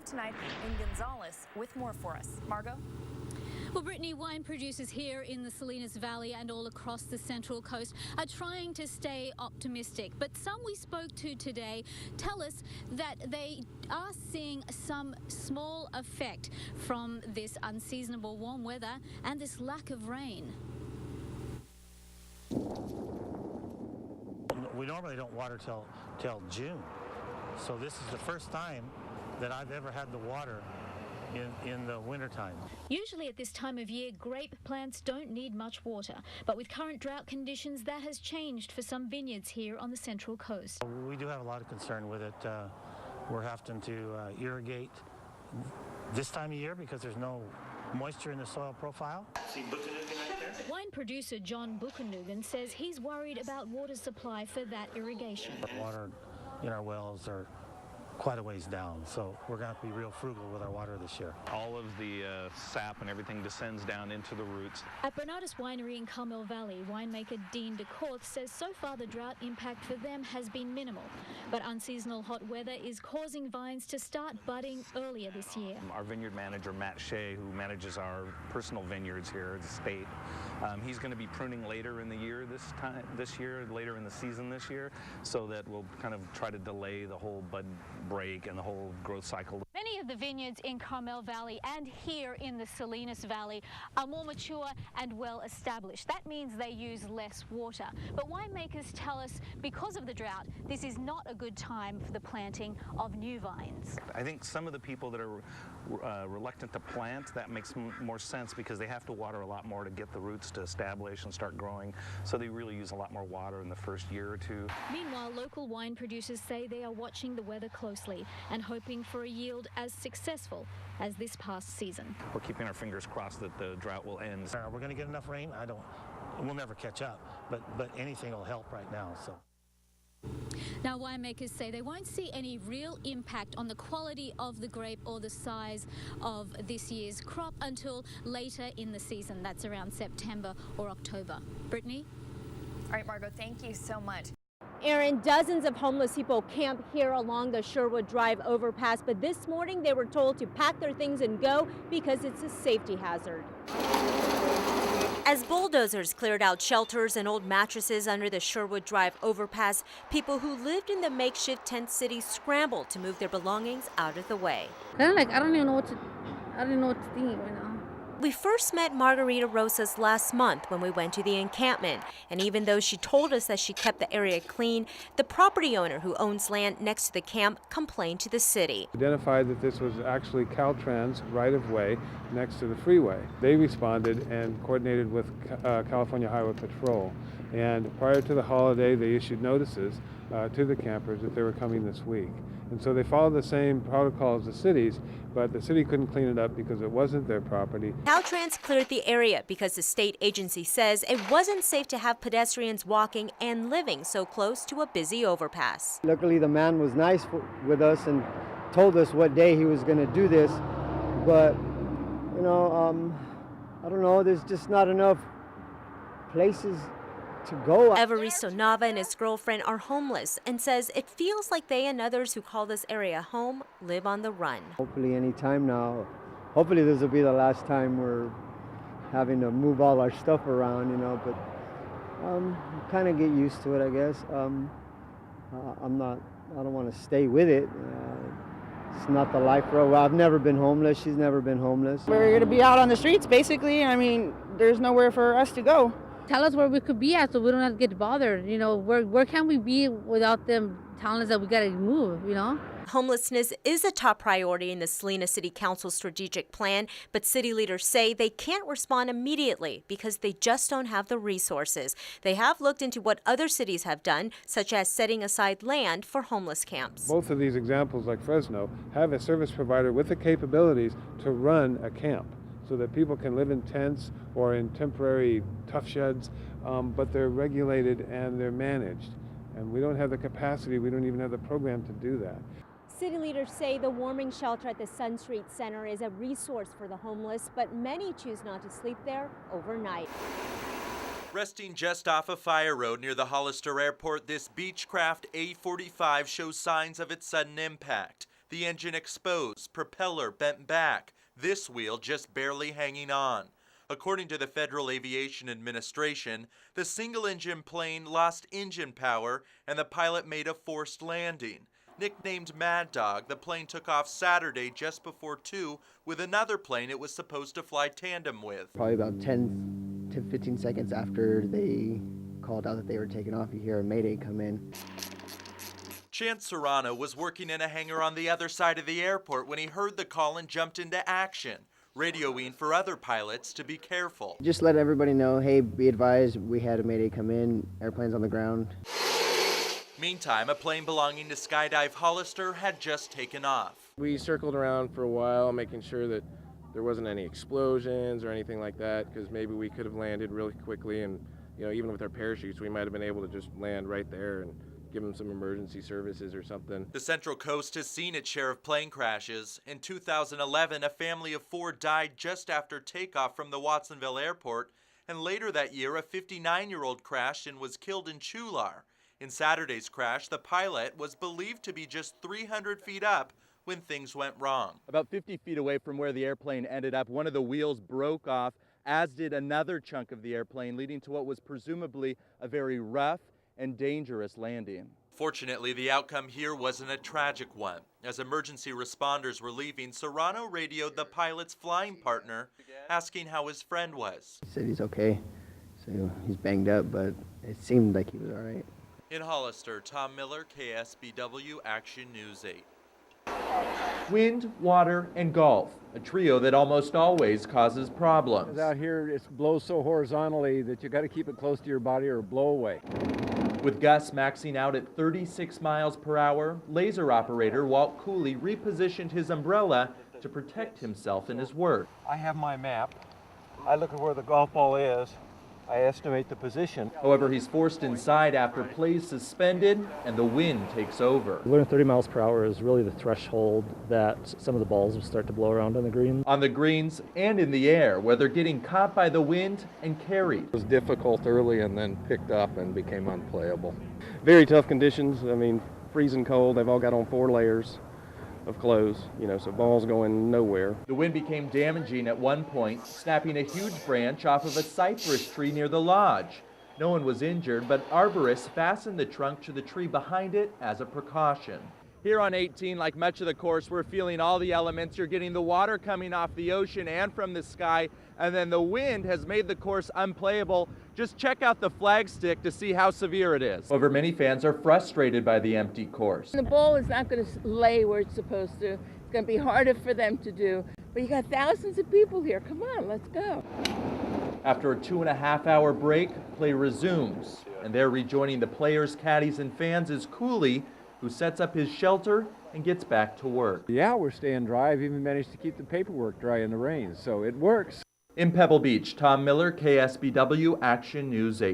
Tonight in Gonzales with more for us. Margot? Well, Brittany, wine producers here in the Salinas Valley and all across the Central Coast are trying to stay optimistic. But some we spoke to today tell us that they are seeing some small effect from this unseasonable warm weather and this lack of rain. We normally don't water till June. So this is the first time that I've ever had the water in the wintertime. Usually at this time of year, grape plants don't need much water. But with current drought conditions, that has changed for some vineyards here on the Central Coast. We do have a lot of concern with it. We're having to irrigate this time of year because there's no moisture in the soil profile. See Buchanugan right there? Wine producer John Buchanugan says he's worried about water supply for that irrigation. Water in our wells are quite a ways down, so we're going to have to be real frugal with our water this year. All of the sap and everything descends down into the roots. At Bernardus Winery in Carmel Valley, winemaker Dean DeCorth says so far the drought impact for them has been minimal. But unseasonal hot weather is causing vines to start budding earlier this year. Our vineyard manager, Matt Shea, who manages our personal vineyards here at the state, he's going to be pruning later in the year later in the season this year, so that we'll kind of try to delay the whole bud break and the whole growth cycle. Many of the vineyards in Carmel Valley and here in the Salinas Valley are more mature and well established. That means they use less water. But winemakers tell us because of the drought, this is not a good time for the planting of new vines. I think some of the people that are reluctant to plant, that makes more sense because they have to water a lot more to get the roots to establish and start growing. So they really use a lot more water in the first year or two. Meanwhile, local wine producers say they are watching the weather closely and hoping for a yield as successful as this past season. We're keeping our fingers crossed that the drought will end. We're going to get enough rain. We'll never catch up, but anything will help right now. So. Now, winemakers say they won't see any real impact on the quality of the grape or the size of this year's crop until later in the season. That's around September or October. Brittany? All right, Margot, thank you so much. Aaron, dozens of homeless people camp here along the Sherwood Drive overpass, but this morning they were told to pack their things and go because it's a safety hazard. As bulldozers cleared out shelters and old mattresses under the Sherwood Drive overpass, people who lived in the makeshift tent city scrambled to move their belongings out of the way. I don't even know what to think right now. We first met Margarita Rosas last month when we went to the encampment, and even though she told us that she kept the area clean, the property owner who owns land next to the camp complained to the city. Identified that this was actually Caltrans right-of-way next to the freeway. They responded and coordinated with California Highway Patrol, and prior to the holiday they issued notices to the campers that they were coming this week. And so they followed the same protocol as the cities, but the city couldn't clean it up because it wasn't their property. Caltrans cleared the area because the state agency says it wasn't safe to have pedestrians walking and living so close to a busy overpass. Luckily, the man was nice with us and told us what day he was going to do this, but, you know, I don't know, there's just not enough places to go. Evaristo Nava and his girlfriend are homeless and says it feels like they and others who call this area home live on the run. Hopefully any time now, hopefully this will be the last time we're having to move all our stuff around, you know, but kind of get used to it, I guess. I don't want to stay with it. It's not the life for her. I've never been homeless. She's never been homeless. We're going to be out on the streets, basically. I mean, there's nowhere for us to go. Tell us where we could be at so we don't have to get bothered. You know, where can we be without them telling us that we got to move, you know? Homelessness is a top priority in the Salinas City Council's strategic plan, but city leaders say they can't respond immediately because they just don't have the resources. They have looked into what other cities have done, such as setting aside land for homeless camps. Both of these examples, like Fresno, have a service provider with the capabilities to run a camp, so that people can live in tents or in temporary tough sheds, but they're regulated and they're managed. And we don't have the capacity, we don't even have the program to do that. City leaders say the warming shelter at the Sun Street Center is a resource for the homeless, but many choose not to sleep there overnight. Resting just off a fire road near the Hollister Airport, this Beechcraft A45 shows signs of its sudden impact. The engine exposed, propeller bent back, this wheel just barely hanging on. According to the Federal Aviation Administration, the single-engine plane lost engine power and the pilot made a forced landing. Nicknamed Mad Dog, the plane took off Saturday just before 2 with another plane it was supposed to fly tandem with. Probably about 10 to 15 seconds after they called out that they were taking off, you hear a mayday come in. Chance Serrano was working in a hangar on the other side of the airport when he heard the call and jumped into action, radioing for other pilots to be careful. Just let everybody know, hey, be advised, we had a mayday come in, airplane's on the ground. Meantime, a plane belonging to Skydive Hollister had just taken off. We circled around for a while, making sure that there wasn't any explosions or anything like that, because maybe we could have landed really quickly, and even with our parachutes, we might have been able to just land right there and give them some emergency services or something. The Central Coast has seen its share of plane crashes. In 2011, a family of 4 died just after takeoff from the Watsonville airport, and later that year, a 59-year-old crashed and was killed in Chular. In Saturday's crash, the pilot was believed to be just 300 feet up when things went wrong. About 50 feet away from where the airplane ended up, one of the wheels broke off, as did another chunk of the airplane, leading to what was presumably a very rough and dangerous landing. Fortunately, the outcome here wasn't a tragic one. As emergency responders were leaving, Serrano radioed the pilot's flying partner, asking how his friend was. He said he's okay, so he's banged up, but it seemed like he was all right. In Hollister, Tom Miller, KSBW Action News 8. Wind, water, and golf, a trio that almost always causes problems. Out here, it blows so horizontally that you got to keep it close to your body or blow away. With gusts maxing out at 36 miles per hour, laser operator Walt Cooley repositioned his umbrella to protect himself in his work. I have my map. I look at where the golf ball is. I estimate the position. However, he's forced inside after plays suspended and the wind takes over. 130 miles per hour is really the threshold that some of the balls will start to blow around on the green. On the greens and in the air, where they're getting caught by the wind and carried. It was difficult early and then picked up and became unplayable. Very tough conditions. I mean, freezing cold. They've all got on 4 layers of clothes, so balls going nowhere. The wind became damaging at one point, snapping a huge branch off of a cypress tree near the lodge. No one was injured, but arborists fastened the trunk to the tree behind it as a precaution. Here on 18, like much of the course, we're feeling all the elements. You're getting the water coming off the ocean and from the sky, and then the wind has made the course unplayable. Just check out the flagstick to see how severe it is. However, many fans are frustrated by the empty course. The ball is not going to lay where it's supposed to. It's going to be harder for them to do. But you got thousands of people here. Come on, let's go. After a 2.5-hour break, play resumes. And there rejoining the players, caddies, and fans is Cooley, who sets up his shelter and gets back to work. Yeah, we're staying dry. I've even managed to keep the paperwork dry in the rain, so it works. In Pebble Beach, Tom Miller, KSBW Action News 8.